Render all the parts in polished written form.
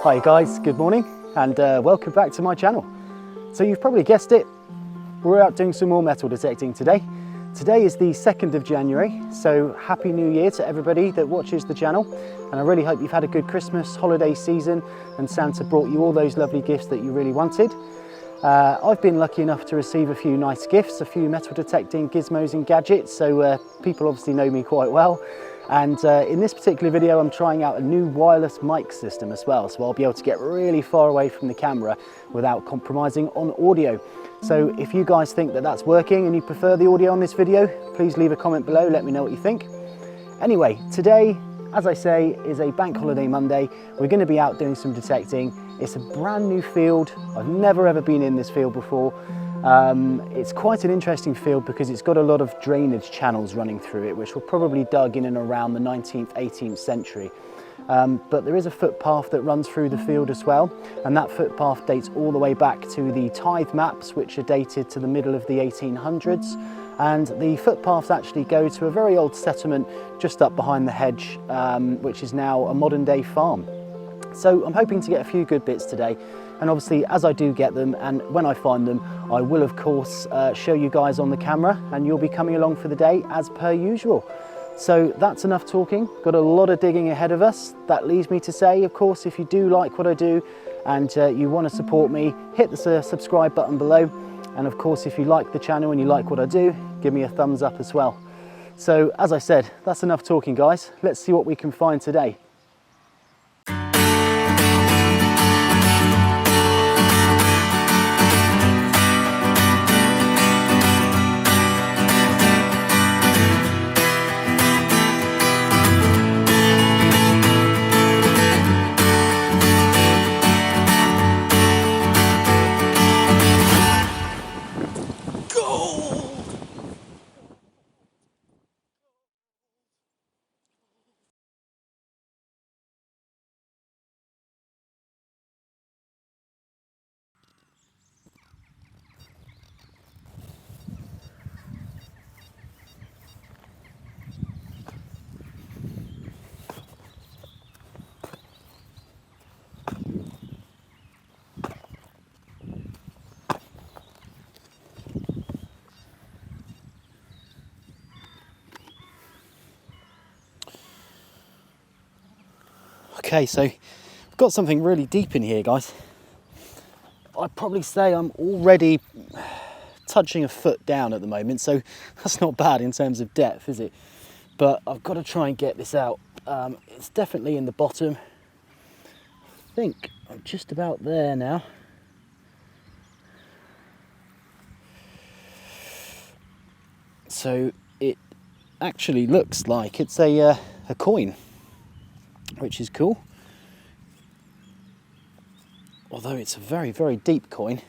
Hi guys, good morning and welcome back to my channel. So you've probably guessed it, we're out doing some more metal detecting today. Today is the 2nd of January, so Happy New Year to everybody that watches the channel, and I really hope you've had a good Christmas holiday season and Santa brought you all those lovely gifts that you really wanted. I've been lucky enough to receive a few nice gifts, a few metal detecting gizmos and gadgets, so people obviously know me quite well. And in this particular video I'm trying out a new wireless mic system as well, so I'll be able to get really far away from the camera without compromising on audio. So if you guys think that that's working and you prefer the audio on this video, please leave a comment below, let me know what you think. Anyway, today, as I say, is a bank holiday Monday. We're going to be out doing some detecting. It's a brand new field. I've never ever been in this field before. It's quite an interesting field because it's got a lot of drainage channels running through it, which were probably dug in and around the 19th, 18th century. But there is a footpath that runs through the field as well, and that footpath dates all the way back to the tithe maps, which are dated to the middle of the 1800s. And the footpaths actually go to a very old settlement just up behind the hedge, which is now a modern day farm. So I'm hoping to get a few good bits today, and obviously as I do get them and when I find them, I will of course show you guys on the camera, and you'll be coming along for the day as per usual. So that's enough talking, got a lot of digging ahead of us. That leaves me to say, of course, if you do like what I do and you want to support me, hit the subscribe button below. And of course, if you like the channel and you like what I do, give me a thumbs up as well. So as I said, that's enough talking guys. Let's see what we can find today. Okay, so I've got something really deep in here, guys. I'd probably say I'm already touching a foot down at the moment, so that's not bad in terms of depth, is it? But I've got to try and get this out. It's definitely in the bottom. I think I'm just about there now. So it actually looks like it's a coin, which is cool. Although it's a very, very deep coin.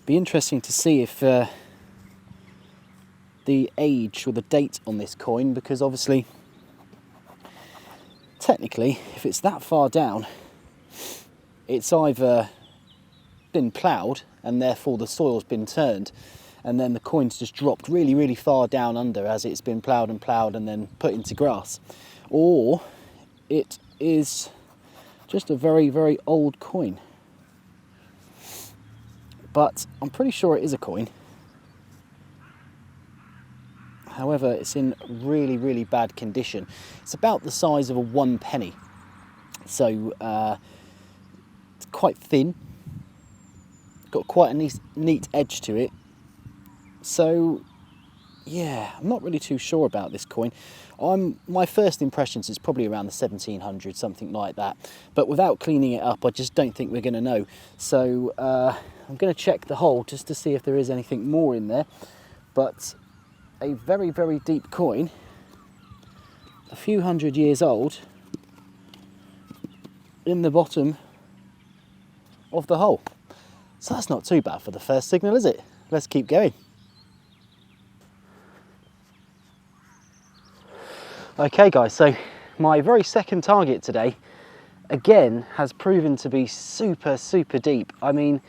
Be interesting to see if the age or the date on this coin, because obviously, technically, if it's that far down, it's either been ploughed and therefore the soil's been turned, and then the coin's just dropped really, really far down under as it's been ploughed and then put into grass. Or it is just a very, very old coin. But I'm pretty sure it is a coin. However, it's in really, really bad condition. It's about the size of a 1 penny. So it's quite thin. Got quite a neat edge to it. So yeah, I'm not really too sure about this coin. My first impressions is probably around the 1700s, something like that. But without cleaning it up, I just don't think we're going to know. So I'm going to check the hole just to see if there is anything more in there. But a very, very deep coin, a few hundred years old, in the bottom of the hole. So that's not too bad for the first signal, is it? Let's keep going. Okay guys, so my very second target today, again, has proven to be super, super deep. I mean,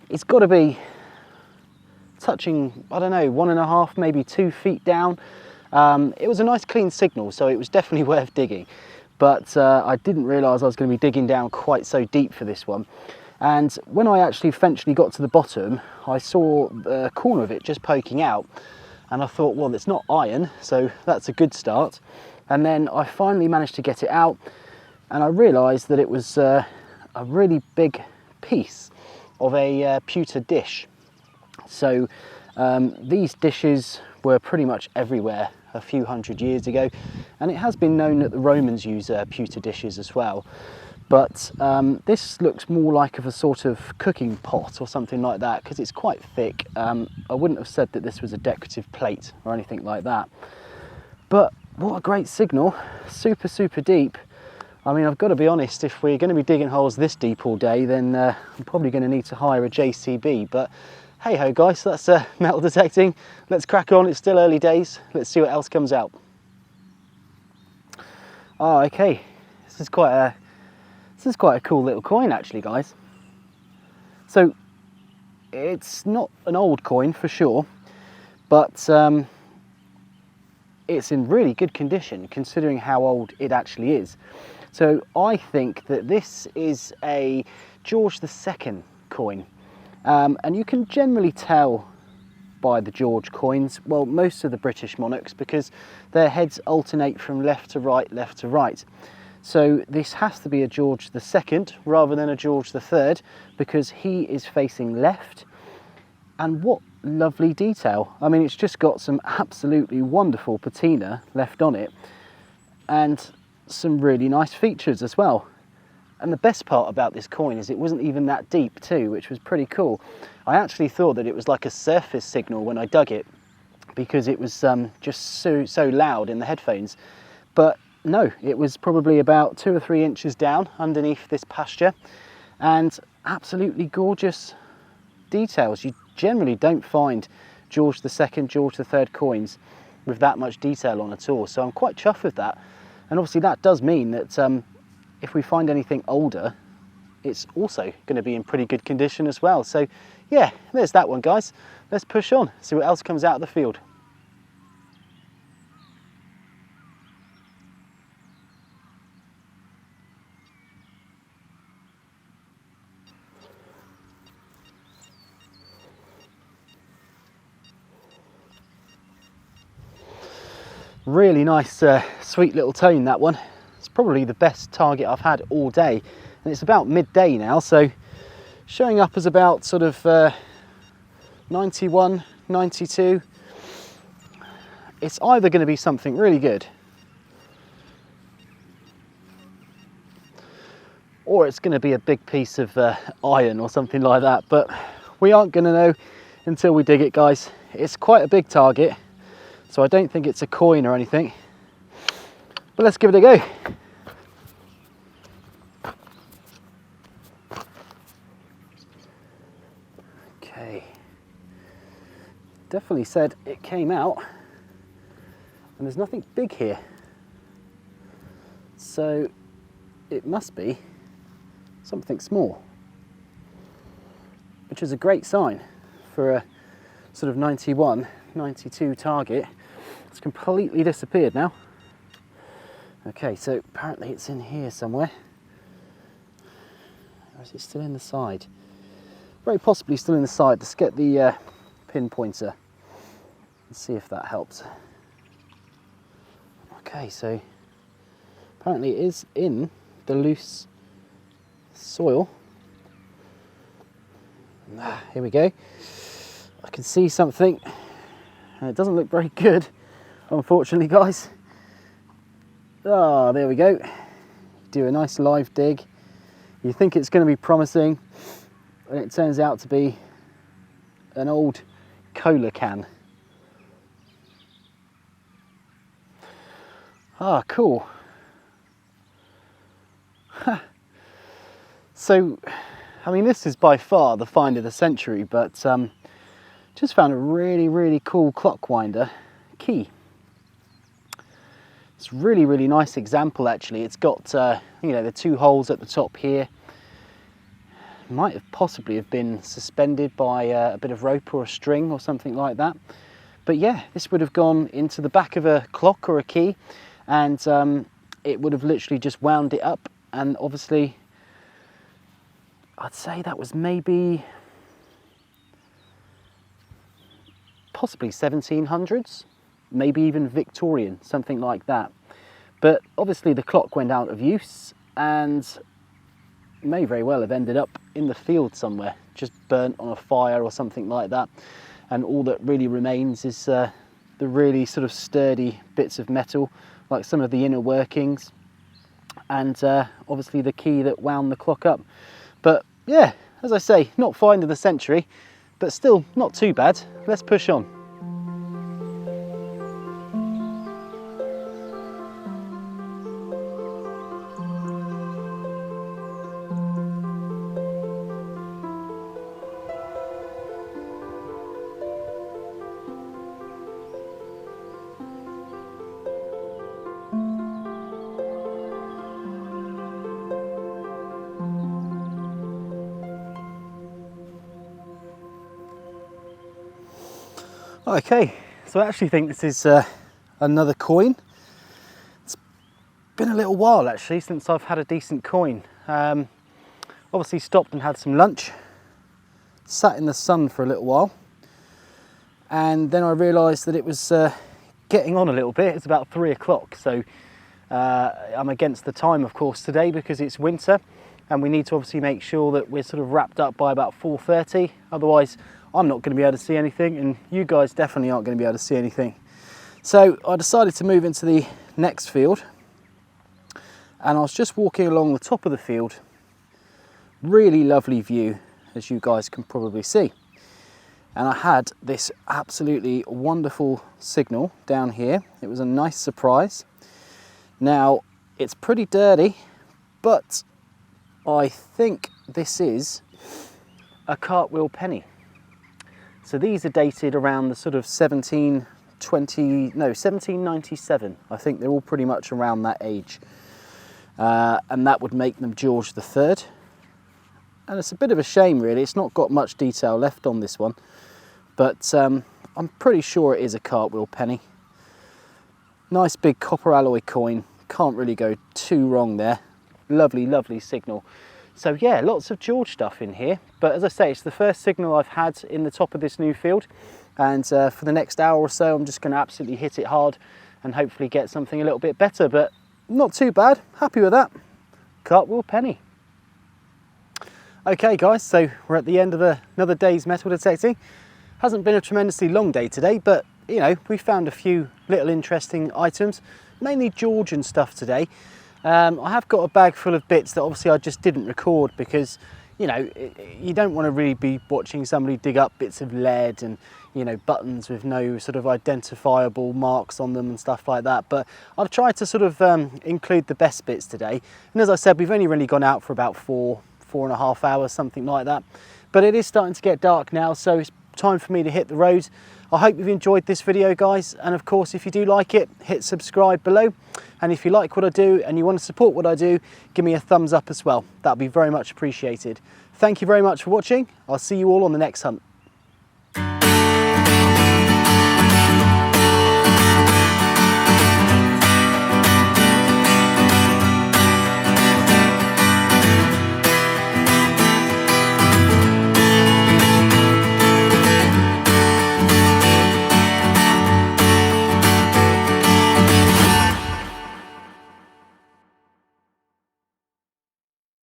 it's got to be touching, I don't know, 1.5, maybe 2 feet down. It was a nice clean signal, so it was definitely worth digging. but I didn't realise I was going to be digging down quite so deep for this one. And when I actually eventually got to the bottom, I saw the corner of it just poking out, and I thought, well, it's not iron, so that's a good start. And then I finally managed to get it out, and I realised that it was a really big piece of a pewter dish. So these dishes were pretty much everywhere a few hundred years ago, and it has been known that the Romans use pewter dishes as well. But this looks more like of a sort of cooking pot or something like that, because it's quite thick. I wouldn't have said that this was a decorative plate or anything like that. But what a great signal, super, super deep. I mean, I've got to be honest, if we're going to be digging holes this deep all day, then I'm probably going to need to hire a JCB. But hey ho guys, that's metal detecting. Let's crack on, it's still early days. Let's see what else comes out. Oh, okay, this is quite a cool little coin actually, guys. So it's not an old coin for sure, but it's in really good condition considering how old it actually is. So I think that this is a George II coin, and you can generally tell by the George coins, well, most of the British monarchs, because their heads alternate from left to right, left to right. So this has to be a George II rather than a George III, because he is facing left. And what lovely detail. I mean, it's just got some absolutely wonderful patina left on it, and some really nice features as well. And the best part about this coin is it wasn't even that deep too, which was pretty cool. I actually thought that it was like a surface signal when I dug it, because it was just so loud in the headphones. But no, it was probably about 2 or 3 inches down underneath this pasture, and absolutely gorgeous details. You generally don't find George II, George III coins with that much detail on at all, so I'm quite chuffed with that. And obviously that does mean that if we find anything older, it's also going to be in pretty good condition as well. So yeah, there's that one, guys. Let's push on, see what else comes out of the field. Really nice, sweet little tone, that one. It's probably the best target I've had all day, and it's about midday now, so showing up as about sort of 91, 92. It's either going to be something really good, or it's going to be a big piece of iron or something like that, but we aren't going to know until we dig it, guys. It's quite a big target, so I don't think it's a coin or anything, but let's give it a go. Okay, definitely said it came out, and there's nothing big here, so it must be something small, which is a great sign for a sort of 91, 92 target. It's completely disappeared now. Okay, so apparently it's in here somewhere. Or is it still in the side? Very possibly still in the side. Let's get the pin pointer and see if that helps. Okay, so apparently it is in the loose soil. Here we go. I can see something, and it doesn't look very good, unfortunately, guys. Ah, there we go. Do a nice live dig. You think it's going to be promising, and it turns out to be an old cola can. Ah, cool. So, I mean, this is by far the find of the century, but just found a really cool clock winder key. It's really nice example, actually. It's got you know, the 2 holes at the top here. Might have possibly have been suspended by a bit of rope or a string or something like that. But yeah, this would have gone into the back of a clock or a key, and it would have literally just wound it up, and obviously I'd say that was maybe possibly 1700s, maybe even Victorian, something like that. But obviously the clock went out of use and may very well have ended up in the field somewhere, just burnt on a fire or something like that. And all that really remains is the really sort of sturdy bits of metal, like some of the inner workings, and obviously the key that wound the clock up. But yeah, as I say, not find of the century, but still not too bad. Let's push on. Okay, so I actually think this is another coin. It's been a little while actually since I've had a decent coin. Obviously stopped and had some lunch, sat in the sun for a little while, and then I realised that it was getting on a little bit. It's about 3 o'clock, so I'm against the time of course today because it's winter and we need to obviously make sure that we're sort of wrapped up by about 4:30, otherwise I'm not going to be able to see anything, and you guys definitely aren't going to be able to see anything. So I decided to move into the next field, and I was just walking along the top of the field. Really lovely view, as you guys can probably see. And I had this absolutely wonderful signal down here. It was a nice surprise. Now, it's pretty dirty, but I think this is a cartwheel penny. So these are dated around the sort of 1797. I think they're all pretty much around that age. And that would make them George III. And it's a bit of a shame really, it's not got much detail left on this one. But I'm pretty sure it is a cartwheel penny. Nice big copper alloy coin, can't really go too wrong there. Lovely, lovely signal. So yeah, lots of George stuff in here, but as I say, it's the first signal I've had in the top of this new field, and for the next hour or so I'm just going to absolutely hit it hard and hopefully get something a little bit better, but not too bad, happy with that. Cartwheel penny. Okay guys, so we're at the end of another day's metal detecting. Hasn't been a tremendously long day today, but you know, we found a few little interesting items, mainly Georgian stuff today. I have got a bag full of bits that obviously I just didn't record because, you know, you don't want to really be watching somebody dig up bits of lead and, you know, buttons with no sort of identifiable marks on them and stuff like that. But I've tried to sort of include the best bits today. And as I said, we've only really gone out for about 4.5 hours, something like that. But it is starting to get dark now, so it's time for me to hit the road. I hope you've enjoyed this video guys, and of course if you do like it, hit subscribe below, and if you like what I do and you want to support what I do, give me a thumbs up as well. That'd be very much appreciated. Thank you very much for watching. I'll see you all on the next hunt.